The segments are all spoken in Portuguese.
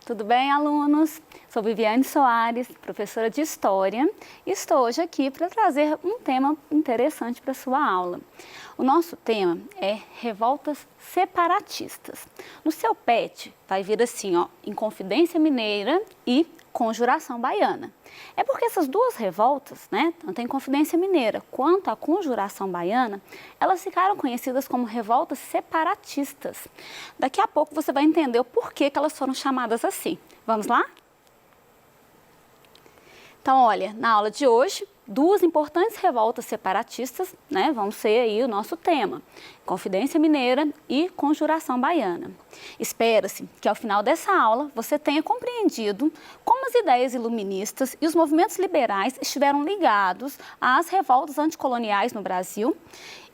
Tudo bem, alunos? Sou Viviane Soares, professora de História, e estou hoje aqui para trazer um tema interessante para a sua aula. O nosso tema é revoltas separatistas. No seu PET vai vir assim, ó, Inconfidência Mineira e Conjuração Baiana. É porque essas duas revoltas, né, tanto a Inconfidência Mineira quanto a Conjuração Baiana, elas ficaram conhecidas como revoltas separatistas. Daqui a pouco você vai entender o porquê que elas foram chamadas assim. Vamos lá? Então, olha, na aula de hoje, duas importantes revoltas separatistas, né, vão ser aí o nosso tema, Inconfidência Mineira e Conjuração Baiana. Espera-se que ao final dessa aula você tenha compreendido como as ideias iluministas e os movimentos liberais estiveram ligados às revoltas anticoloniais no Brasil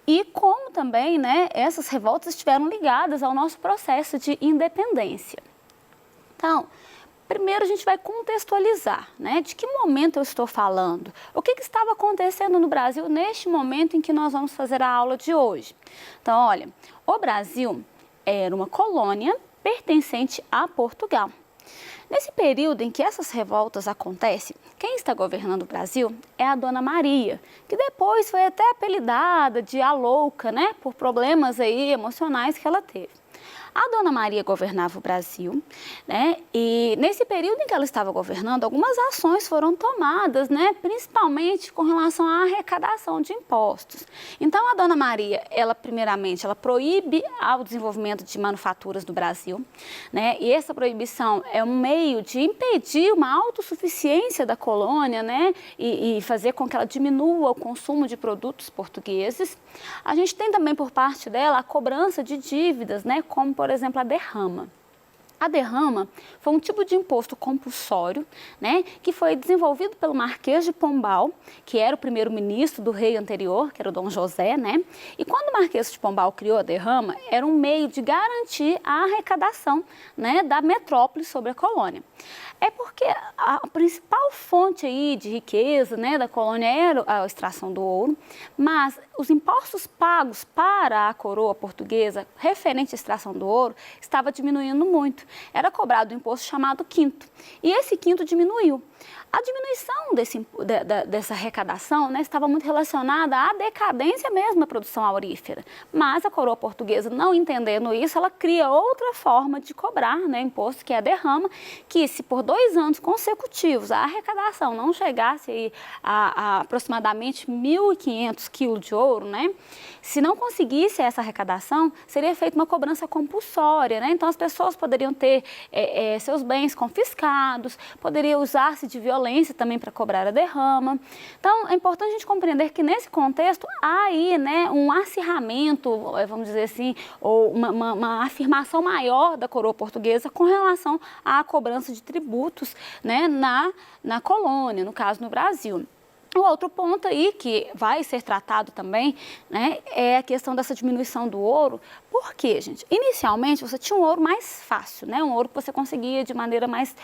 e como também, né, essas revoltas estiveram ligadas ao nosso processo de independência. Então, primeiro a gente vai contextualizar, né, de que momento eu estou falando, o que estava acontecendo no Brasil neste momento em que nós vamos fazer a aula de hoje. Então, olha, o Brasil era uma colônia pertencente a Portugal. Nesse período em que essas revoltas acontecem, quem está governando o Brasil é a Dona Maria, que depois foi até apelidada de a louca, né, por problemas aí emocionais que ela teve. A Dona Maria governava o Brasil, né? E nesse período em que ela estava governando, algumas ações foram tomadas, né? Principalmente com relação à arrecadação de impostos. Então, a Dona Maria, primeiramente, ela proíbe o desenvolvimento de manufaturas no Brasil, né? E essa proibição é um meio de impedir uma autossuficiência da colônia, né? E fazer com que ela diminua o consumo de produtos portugueses. A gente tem também por parte dela a cobrança de dívidas, né? Como, por exemplo, a derrama. A derrama foi um tipo de imposto compulsório, né, que foi desenvolvido pelo Marquês de Pombal, que era o primeiro-ministro do rei anterior, que era o Dom José, né? E quando o Marquês de Pombal criou a derrama, era um meio de garantir a arrecadação, né, da metrópole sobre a colônia. É porque a principal fonte aí de riqueza, né, da colônia era a extração do ouro, mas os impostos pagos para a coroa portuguesa referente à extração do ouro estava diminuindo muito. Era cobrado um imposto chamado quinto, e esse quinto diminuiu. A diminuição dessa arrecadação, né, estava muito relacionada à decadência mesmo da produção aurífera, mas a coroa portuguesa, não entendendo isso, ela cria outra forma de cobrar, né, imposto, que é a derrama, que se por 2 anos consecutivos a arrecadação não chegasse aí a aproximadamente 1.500 quilos de ouro, né, se não conseguisse essa arrecadação, seria feita uma cobrança compulsória, né, então as pessoas poderiam ter seus bens confiscados, poderiam usar-se de violência também para cobrar a derrama. Então, é importante a gente compreender que nesse contexto há aí, né, um acirramento, vamos dizer assim, ou uma afirmação maior da coroa portuguesa com relação à cobrança de tributos, né, na colônia, no caso no Brasil. O outro ponto aí que vai ser tratado também, né, é a questão dessa diminuição do ouro. Por quê, gente? Inicialmente você tinha um ouro mais fácil, né, um ouro que você conseguia de maneira mais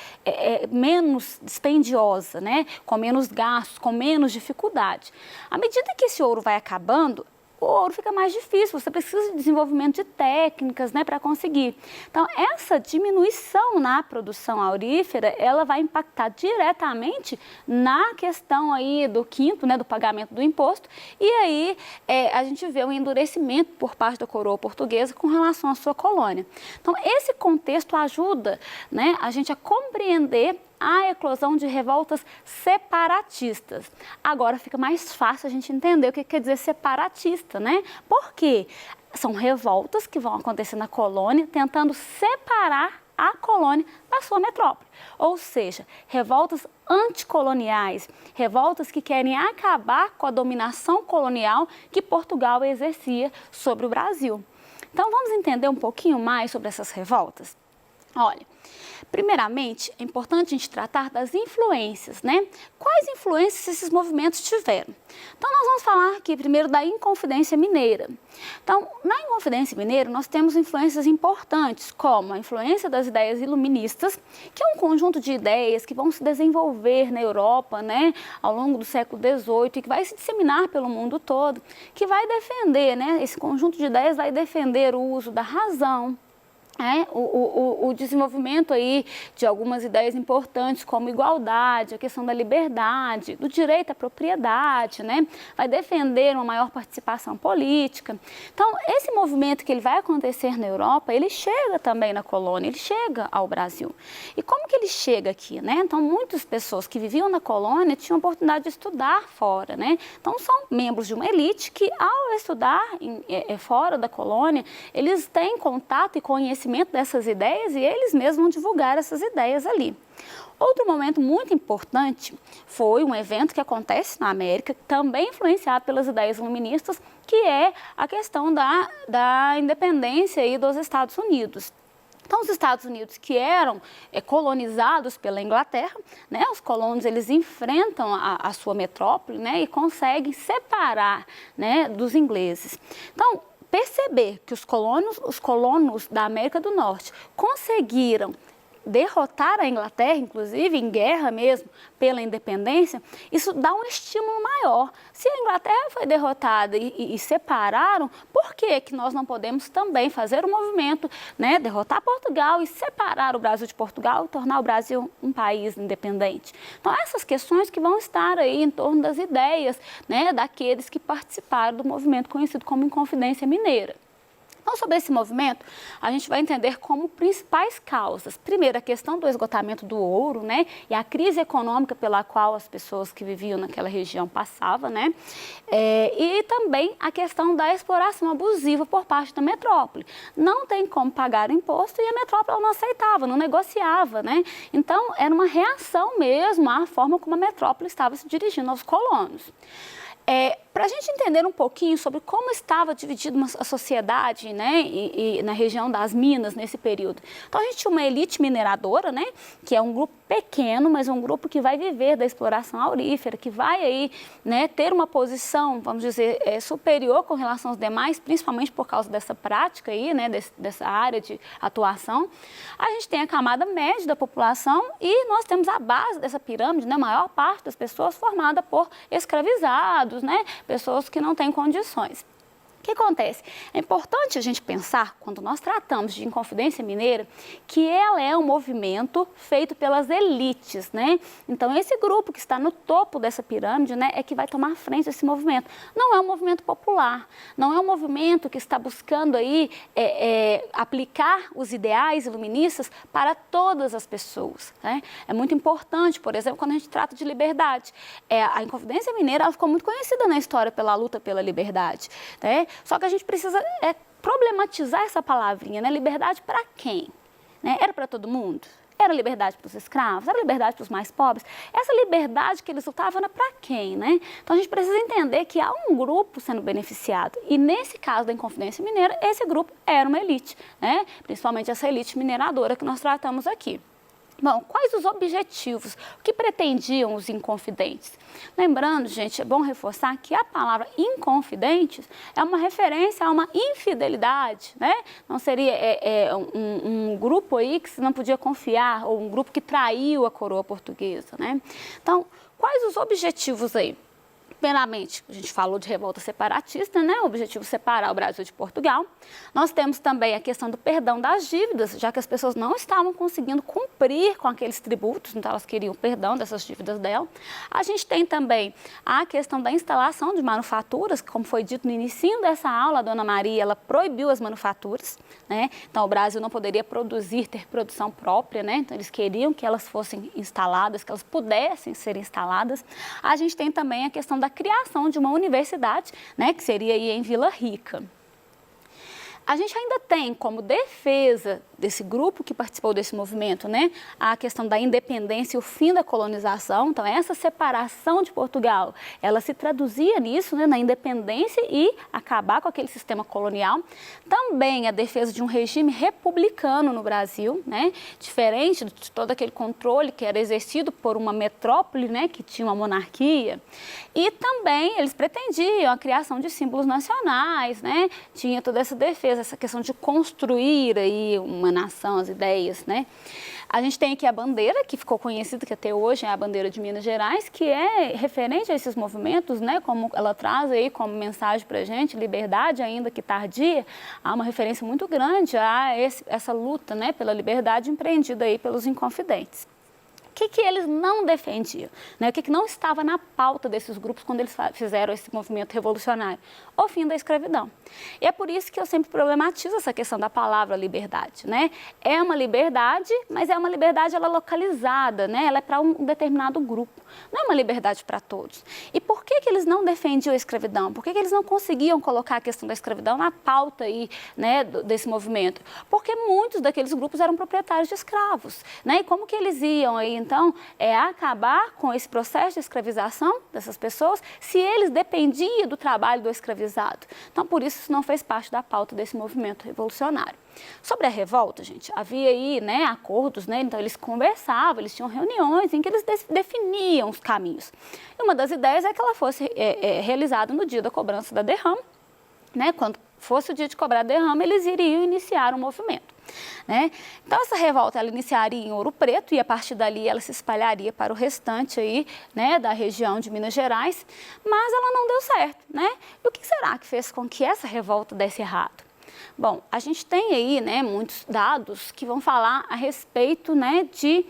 menos dispendiosa, né, com menos gastos, com menos dificuldade. À medida que esse ouro vai acabando, o ouro fica mais difícil, você precisa de desenvolvimento de técnicas, né, para conseguir. Então, essa diminuição na produção aurífera, ela vai impactar diretamente na questão aí do quinto, né, do pagamento do imposto, e aí a gente vê um endurecimento por parte da coroa portuguesa com relação à sua colônia. Então, esse contexto ajuda, né, a gente a compreender a eclosão de revoltas separatistas. Agora fica mais fácil a gente entender o que quer dizer separatista, né? Por quê? São revoltas que vão acontecer na colônia tentando separar a colônia da sua metrópole. Ou seja, revoltas anticoloniais, revoltas que querem acabar com a dominação colonial que Portugal exercia sobre o Brasil. Então vamos entender um pouquinho mais sobre essas revoltas? Olha, primeiramente, é importante a gente tratar das influências, né? Quais influências esses movimentos tiveram? Então, nós vamos falar aqui primeiro da Inconfidência Mineira. Então, na Inconfidência Mineira, nós temos influências importantes, como a influência das ideias iluministas, que é um conjunto de ideias que vão se desenvolver na Europa, né, ao longo do século XVIII e que vai se disseminar pelo mundo todo, que vai defender, né, esse conjunto de ideias vai defender o uso da razão, o desenvolvimento aí de algumas ideias importantes, como igualdade, a questão da liberdade, do direito à propriedade, né? Vai defender uma maior participação política. Então, esse movimento que ele vai acontecer na Europa, ele chega também na colônia, ele chega ao Brasil. E como que ele chega aqui, né? Então, muitas pessoas que viviam na colônia tinham a oportunidade de estudar fora, né? Então, são membros de uma elite que, ao estudar fora da colônia, eles têm contato e conhecimento dessas ideias e eles mesmos vão divulgar essas ideias ali. Outro momento muito importante foi um evento que acontece na América, também influenciado pelas ideias iluministas, que é a questão da independência aí dos Estados Unidos. Então, os Estados Unidos, que eram colonizados pela Inglaterra, né, os colonos eles enfrentam a sua metrópole, né, e conseguem separar, né, dos ingleses. Então, perceber que os colonos da América do Norte conseguiram derrotar a Inglaterra, inclusive em guerra mesmo, pela independência, isso dá um estímulo maior. Se a Inglaterra foi derrotada e separaram, por que nós não podemos também fazer um movimento, né, derrotar Portugal e separar o Brasil de Portugal e tornar o Brasil um país independente? Então, essas questões que vão estar aí em torno das ideias, né, daqueles que participaram do movimento conhecido como Inconfidência Mineira. Então, sobre esse movimento, a gente vai entender como principais causas. Primeiro, a questão do esgotamento do ouro, né? E a crise econômica pela qual as pessoas que viviam naquela região passavam, né? E também a questão da exploração abusiva por parte da metrópole. Não tem como pagar imposto e a metrópole não aceitava, não negociava, né? Então, era uma reação mesmo à forma como a metrópole estava se dirigindo aos colonos. Para a gente entender um pouquinho sobre como estava dividida a sociedade, né, e na região das Minas nesse período. Então, a gente tinha uma elite mineradora, né, que é um grupo pequeno, mas um grupo que vai viver da exploração aurífera, que vai aí, né, ter uma posição, vamos dizer, superior com relação aos demais, principalmente por causa dessa prática aí, né, dessa área de atuação. A gente tem a camada média da população e nós temos a base dessa pirâmide, né, a maior parte das pessoas formada por escravizados, né, pessoas que não têm condições. O que acontece? É importante a gente pensar, quando nós tratamos de Inconfidência Mineira, que ela é um movimento feito pelas elites, né? Então, esse grupo que está no topo dessa pirâmide, né, é que vai tomar frente desse movimento. Não é um movimento popular, não é um movimento que está buscando aí aplicar os ideais iluministas para todas as pessoas, né? É muito importante, por exemplo, quando a gente trata de liberdade. A Inconfidência Mineira ela ficou muito conhecida na história pela luta pela liberdade, né? Só que a gente precisa problematizar essa palavrinha, né? Liberdade para quem? Né? Era para todo mundo? Era liberdade para os escravos? Era liberdade para os mais pobres? Essa liberdade que eles lutavam era para quem, né? Então, a gente precisa entender que há um grupo sendo beneficiado. E, nesse caso da Inconfidência Mineira, esse grupo era uma elite, né? Principalmente essa elite mineradora que nós tratamos aqui. Bom, quais os objetivos? O que pretendiam os inconfidentes? Lembrando, gente, é bom reforçar que a palavra inconfidentes é uma referência a uma infidelidade, né? Não seria um grupo aí que se não podia confiar, ou um grupo que traiu a coroa portuguesa, né? Então, quais os objetivos aí? Primeiramente, a gente falou de revolta separatista, né? O objetivo é separar o Brasil de Portugal. Nós temos também a questão do perdão das dívidas, já que as pessoas não estavam conseguindo cumprir com aqueles tributos, então elas queriam perdão dessas dívidas dela. A gente tem também a questão da instalação de manufaturas, que, como foi dito no início dessa aula, a Dona Maria, ela proibiu as manufaturas, né? Então, o Brasil não poderia produzir, ter produção própria, né? Então, eles queriam que elas fossem instaladas, que elas pudessem ser instaladas. A gente tem também a questão da criação de uma universidade, né, que seria aí em Vila Rica. A gente ainda tem como defesa desse grupo que participou desse movimento, né, a questão da independência e o fim da colonização. Então, essa separação de Portugal, ela se traduzia nisso, né, na independência e acabar com aquele sistema colonial. Também a defesa de um regime republicano no Brasil, né, diferente de todo aquele controle que era exercido por uma metrópole, né, que tinha uma monarquia. E também eles pretendiam a criação de símbolos nacionais, né, tinha toda essa defesa defesa, essa questão de construir aí uma nação, as ideias, né? A gente tem aqui a bandeira, que ficou conhecida, que até hoje é a bandeira de Minas Gerais, que é referente a esses movimentos, né? Como ela traz aí como mensagem para a gente, liberdade ainda que tardia, há uma referência muito grande a essa luta, né? Pela liberdade empreendida aí pelos Inconfidentes. O que eles não defendiam, né? O que não estava na pauta desses grupos quando eles fizeram esse movimento revolucionário? O fim da escravidão. E é por isso que eu sempre problematizo essa questão da palavra liberdade, né? É uma liberdade, mas é uma liberdade ela localizada, né? Ela é para um determinado grupo, não é uma liberdade para todos. E por que eles não defendiam a escravidão? Por que eles não conseguiam colocar a questão da escravidão na pauta aí, né, desse movimento? Porque muitos daqueles grupos eram proprietários de escravos, né? E como que eles iam aí, então, acabar com esse processo de escravização dessas pessoas se eles dependiam do trabalho do escravizado? Então, por isso não fez parte da pauta desse movimento revolucionário. Sobre a revolta, gente, havia aí, né, acordos, né? Então eles conversavam, eles tinham reuniões em que eles definiam os caminhos. E uma das ideias é que ela fosse realizada no dia da cobrança da derrama, né? Quando fosse o dia de cobrar a derrama, eles iriam iniciar o movimento. Né? Então essa revolta ela iniciaria em Ouro Preto e a partir dali ela se espalharia para o restante aí, né, da região de Minas Gerais, mas ela não deu certo, né? E o que será que fez com que essa revolta desse errado? Bom, a gente tem aí, né, muitos dados que vão falar a respeito, né, de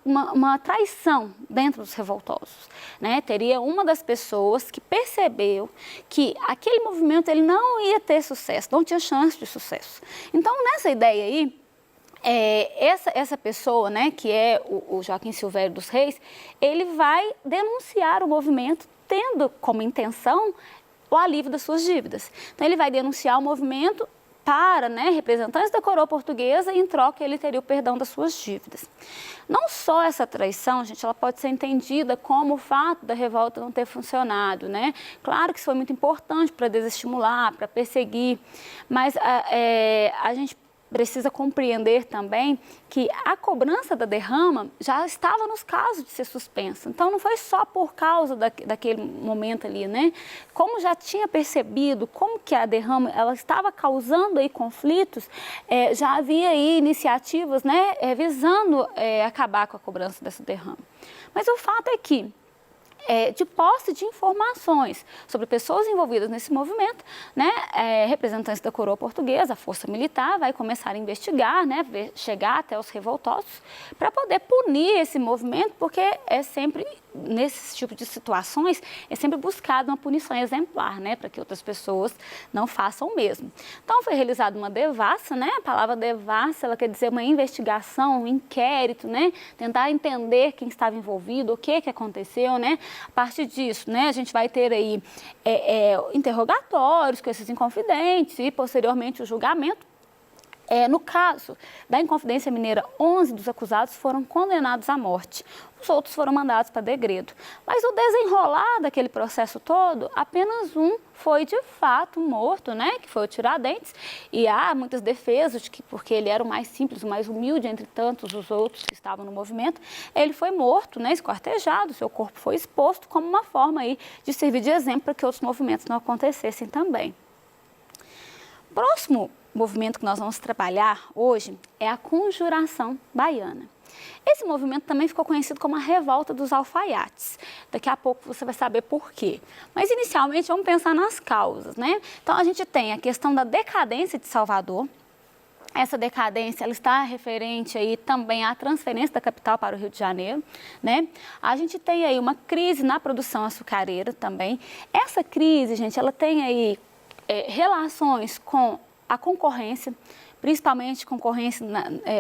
uma traição dentro dos revoltosos, né? Teria uma das pessoas que percebeu que aquele movimento ele não ia ter sucesso, não tinha chance de sucesso. Então, nessa ideia aí, essa pessoa, né, que é o Joaquim Silvério dos Reis, ele vai denunciar o movimento tendo como intenção o alívio das suas dívidas. Então, ele vai denunciar o movimento para, né, representantes da coroa portuguesa e em troca ele teria o perdão das suas dívidas. Não só essa traição, gente, ela pode ser entendida como o fato da revolta não ter funcionado, né? Claro que isso foi muito importante para desestimular, para perseguir, mas a gente precisa compreender também que a cobrança da derrama já estava nos casos de ser suspensa. Então, não foi só por causa daquele momento ali, né? Como já tinha percebido como que a derrama ela estava causando aí conflitos, já havia aí iniciativas, né, visando acabar com a cobrança dessa derrama. Mas o fato é que de posse de informações sobre pessoas envolvidas nesse movimento, né, representantes da coroa portuguesa, a força militar vai começar a investigar, né, chegar até os revoltosos para poder punir esse movimento, porque é sempre, nesse tipo de situações, é sempre buscado uma punição exemplar, né, para que outras pessoas não façam o mesmo. Então, foi realizada uma devassa, né, a palavra devassa, ela quer dizer uma investigação, um inquérito, né, tentar entender quem estava envolvido, o que aconteceu, né. A partir disso, né, a gente vai ter aí interrogatórios com esses inconfidentes e, posteriormente, o julgamento. No caso da Inconfidência Mineira, 11 dos acusados foram condenados à morte. Os outros foram mandados para degredo. Mas o desenrolar daquele processo todo, apenas um foi de fato morto, né? Que foi o Tiradentes. E há muitas defesas de que, porque ele era o mais simples, o mais humilde entre tantos os outros que estavam no movimento, ele foi morto, né? Esquartejado, seu corpo foi exposto como uma forma aí de servir de exemplo para que outros movimentos não acontecessem também. Próximo movimento que nós vamos trabalhar hoje é a Conjuração Baiana. Esse movimento também ficou conhecido como a Revolta dos Alfaiates. Daqui a pouco você vai saber por quê. Mas, inicialmente, vamos pensar nas causas, né? Então, a gente tem a questão da decadência de Salvador. Essa decadência ela está referente aí também à transferência da capital para o Rio de Janeiro, né? A gente tem aí uma crise na produção açucareira também. Essa crise, gente, ela tem aí relações com a concorrência, principalmente concorrência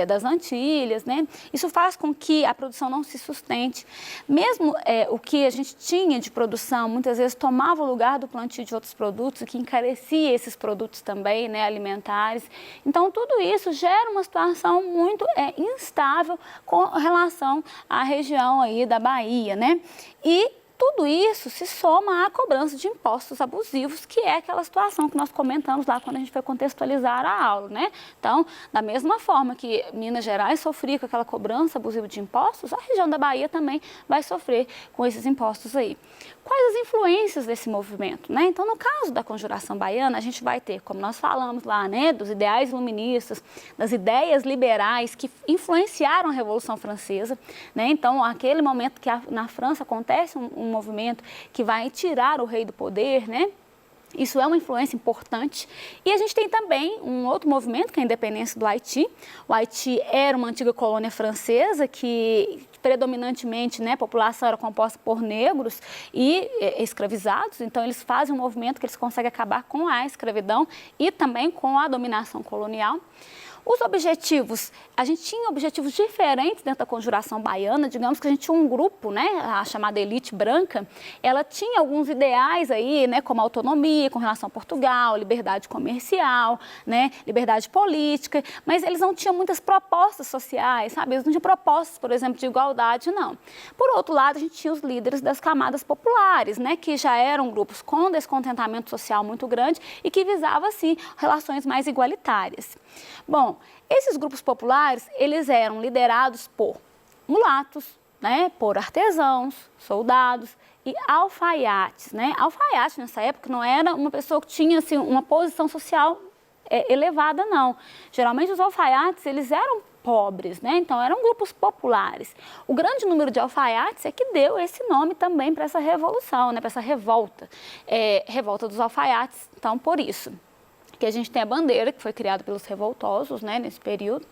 das Antilhas, né? Isso faz com que a produção não se sustente. Mesmo o que a gente tinha de produção, muitas vezes tomava o lugar do plantio de outros produtos, o que encarecia esses produtos também, né, alimentares. Então, tudo isso gera uma situação muito instável com relação à região aí da Bahia, né? E Tudo isso se soma à cobrança de impostos abusivos, que é aquela situação que nós comentamos lá quando a gente foi contextualizar a aula, né? Então, da mesma forma que Minas Gerais sofria com aquela cobrança abusiva de impostos, a região da Bahia também vai sofrer com esses impostos aí. Quais as influências desse movimento, né? Então, no caso da Conjuração Baiana, a gente vai ter, como nós falamos lá, né, dos ideais iluministas, das ideias liberais que influenciaram a Revolução Francesa, né? Então, aquele momento que na França acontece um movimento que vai tirar o rei do poder, né? Isso é uma influência importante. E a gente tem também um outro movimento, que é a independência do Haiti. O Haiti era uma antiga colônia francesa que predominantemente, né, a população era composta por negros e escravizados. Então, eles fazem um movimento que eles conseguem acabar com a escravidão e também com a dominação colonial. Os objetivos, a gente tinha objetivos diferentes dentro da Conjuração Baiana, digamos que a gente tinha um grupo, né, a chamada elite branca, ela tinha alguns ideais aí, né, como autonomia com relação a Portugal, liberdade comercial, né, liberdade política, mas eles não tinham muitas propostas sociais, sabe, eles não tinham propostas, por exemplo, de igualdade, não. Por outro lado, a gente tinha os líderes das camadas populares, né, que já eram grupos com descontentamento social muito grande e que visavam, assim, relações mais igualitárias. Bom, esses grupos populares, eles eram liderados por mulatos, né, por artesãos, soldados e alfaiates, né? Alfaiate, nessa época, não era uma pessoa que tinha, assim, uma posição social elevada, não. Geralmente, os alfaiates, eles eram pobres, né? Então, eram grupos populares. O grande número de alfaiates é que deu esse nome também para essa revolução, né, para essa revolta. Revolta dos alfaiates, então, por isso que a gente tem a bandeira, que foi criada pelos revoltosos, né, nesse período.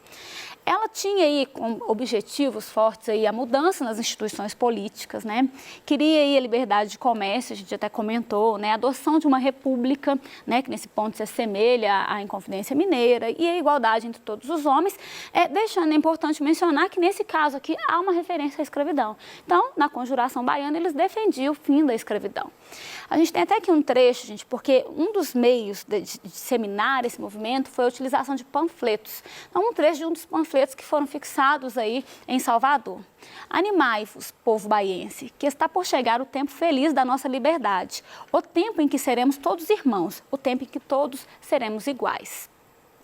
Ela tinha aí como objetivos fortes aí a mudança nas instituições políticas, né? Queria aí a liberdade de comércio, a gente até comentou, né? A adoção de uma república, né? Que nesse ponto se assemelha à Inconfidência Mineira e a igualdade entre todos os homens, deixando, é importante mencionar que nesse caso aqui há uma referência à escravidão. Então, na Conjuração Baiana, eles defendiam o fim da escravidão. A gente tem até aqui um trecho, gente, porque um dos meios de disseminar esse movimento foi a utilização de panfletos. Então, um trecho de um dos panfletos que foram fixados aí em Salvador. Animai-vos, povo baiense, que está por chegar o tempo feliz da nossa liberdade, o tempo em que seremos todos irmãos, o tempo em que todos seremos iguais.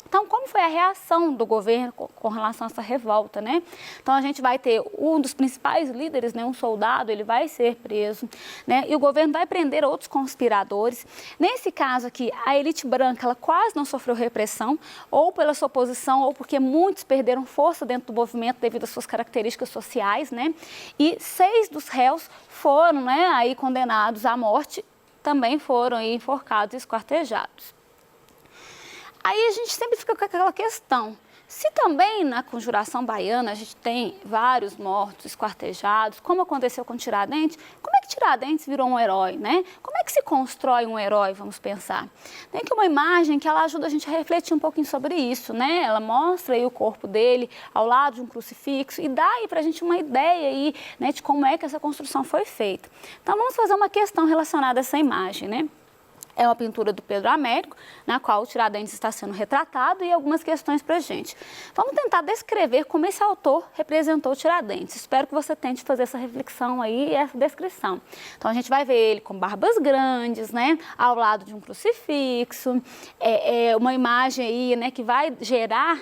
Então, como foi a reação do governo com relação a essa revolta, né? Então, a gente vai ter um dos principais líderes, né, um soldado, ele vai ser preso, né? E o governo vai prender outros conspiradores. Nesse caso aqui, a elite branca, ela quase não sofreu repressão, ou pela sua posição, ou porque muitos perderam força dentro do movimento devido às suas características sociais, né? E 6 dos réus foram, né, aí condenados à morte, também foram aí enforcados e esquartejados. Aí a gente sempre fica com aquela questão, se também na Conjuração Baiana a gente tem vários mortos, esquartejados, como aconteceu com Tiradentes, como é que Tiradentes virou um herói, né? Como é que se constrói um herói, vamos pensar? Tem aqui uma imagem que ela ajuda a gente a refletir um pouquinho sobre isso, né? Ela mostra aí o corpo dele ao lado de um crucifixo e dá aí pra gente uma ideia aí, né, de como é que essa construção foi feita. Então vamos fazer uma questão relacionada a essa imagem, né? É uma pintura do Pedro Américo, na qual o Tiradentes está sendo retratado e algumas questões para a gente. Vamos tentar descrever como esse autor representou o Tiradentes. Espero que você tente fazer essa reflexão aí e essa descrição. Então, a gente vai ver ele com barbas grandes, né, ao lado de um crucifixo, uma imagem aí, né, que vai gerar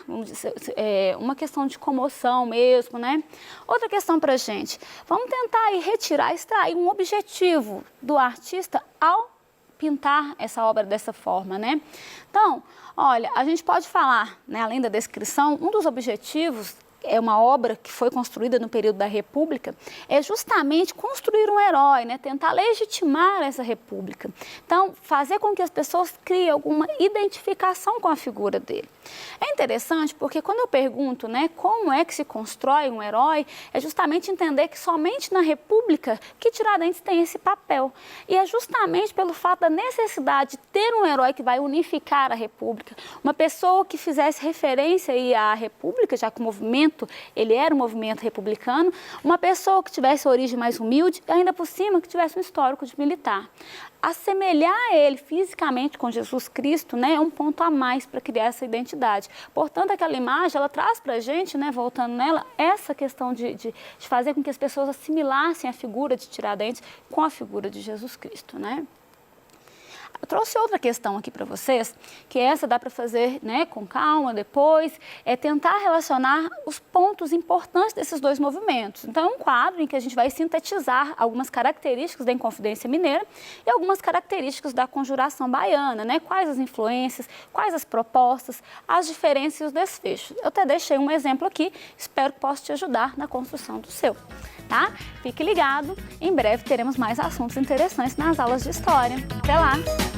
uma questão de comoção mesmo, né. Outra questão para a gente, vamos tentar aí retirar, extrair um objetivo do artista ao pintar essa obra dessa forma, né? Então, olha, a gente pode falar, né, além da descrição, um dos objetivos é uma obra que foi construída no período da República, é justamente construir um herói, né? Tentar legitimar essa República. Então, fazer com que as pessoas criem alguma identificação com a figura dele. É interessante porque quando eu pergunto, né, como é que se constrói um herói, é justamente entender que somente na República que Tiradentes tem esse papel. E é justamente pelo fato da necessidade de ter um herói que vai unificar a República, uma pessoa que fizesse referência aí à República, já que o movimento movimento, ele era um movimento republicano, uma pessoa que tivesse origem mais humilde e ainda por cima que tivesse um histórico de militar. Assemelhar ele fisicamente com Jesus Cristo, né, é um ponto a mais para criar essa identidade. Portanto, aquela imagem, ela traz para a gente, né, voltando nela, essa questão de fazer com que as pessoas assimilassem a figura de Tiradentes com a figura de Jesus Cristo, né? Eu trouxe outra questão aqui para vocês, que essa dá para fazer, né, com calma depois, é tentar relacionar os pontos importantes desses dois movimentos. Então, é um quadro em que a gente vai sintetizar algumas características da Inconfidência Mineira e algumas características da Conjuração Baiana, né? Quais as influências, quais as propostas, as diferenças e os desfechos. Eu até deixei um exemplo aqui, espero que possa te ajudar na construção do seu. Tá? Fique ligado, em breve teremos mais assuntos interessantes nas aulas de História. Até lá!